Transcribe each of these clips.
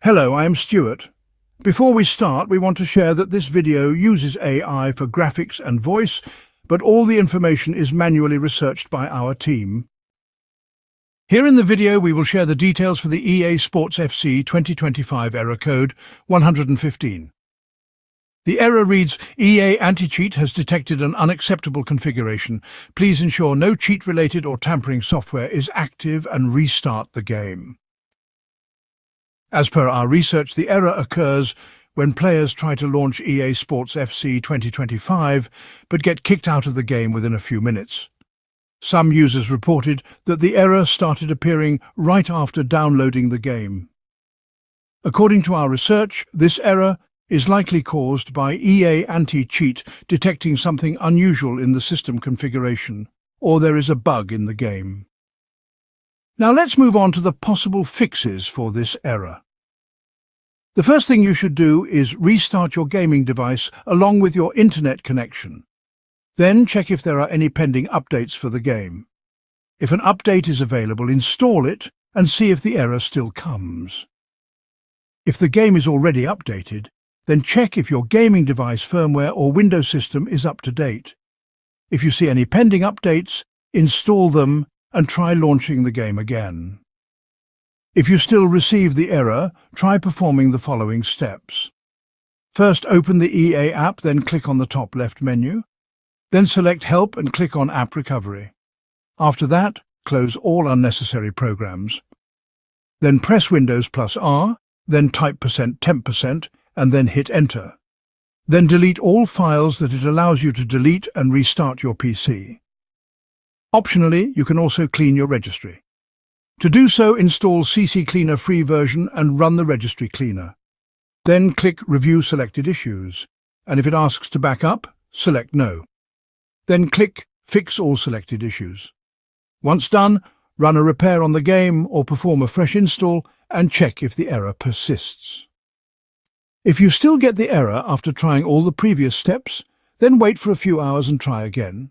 Hello, I am Stuart. Before we start, we want to share that this video uses AI for graphics and voice, but all the information is manually researched by our team. Here in the video, we will share the details for the EA Sports FC 2025 error code 115. The error reads, EA Anti-Cheat has detected an unacceptable configuration. Please ensure no cheat-related or tampering software is active and restart the game. As per our research, the error occurs when players try to launch EA Sports FC 2025 but get kicked out of the game within a few minutes. Some users reported that the error started appearing right after downloading the game. According to our research, this error is likely caused by EA Anti-Cheat detecting something unusual in the system configuration, or there is a bug in the game. Now let's move on to the possible fixes for this error. The first thing you should do is restart your gaming device along with your internet connection. Then check if there are any pending updates for the game. If an update is available, install it and see if the error still comes. If the game is already updated, then check if your gaming device firmware or Windows system is up to date. If you see any pending updates, install them and try launching the game again. If you still receive the error, try performing the following steps. First, open the EA app, then click on the top left menu. Then select Help and click on App Recovery. After that, close all unnecessary programs. Then press Windows plus R, then type %temp% and then hit Enter. Then delete all files that it allows you to delete and restart your PC. Optionally, you can also clean your registry. To do so, install CC Cleaner free version and run the registry cleaner. Then click Review Selected Issues, and if it asks to back up, select No. Then click Fix All Selected Issues. Once done, run a repair on the game or perform a fresh install and check if the error persists. If you still get the error after trying all the previous steps, then wait for a few hours and try again.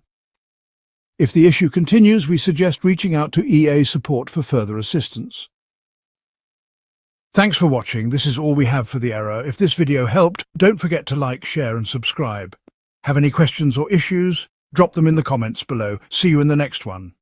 If the issue continues, we suggest reaching out to EA support for further assistance. Thanks for watching. This is all we have for the error. If this video helped, don't forget to like, share and subscribe. Have any questions or issues? Drop them in the comments below. See you in the next one.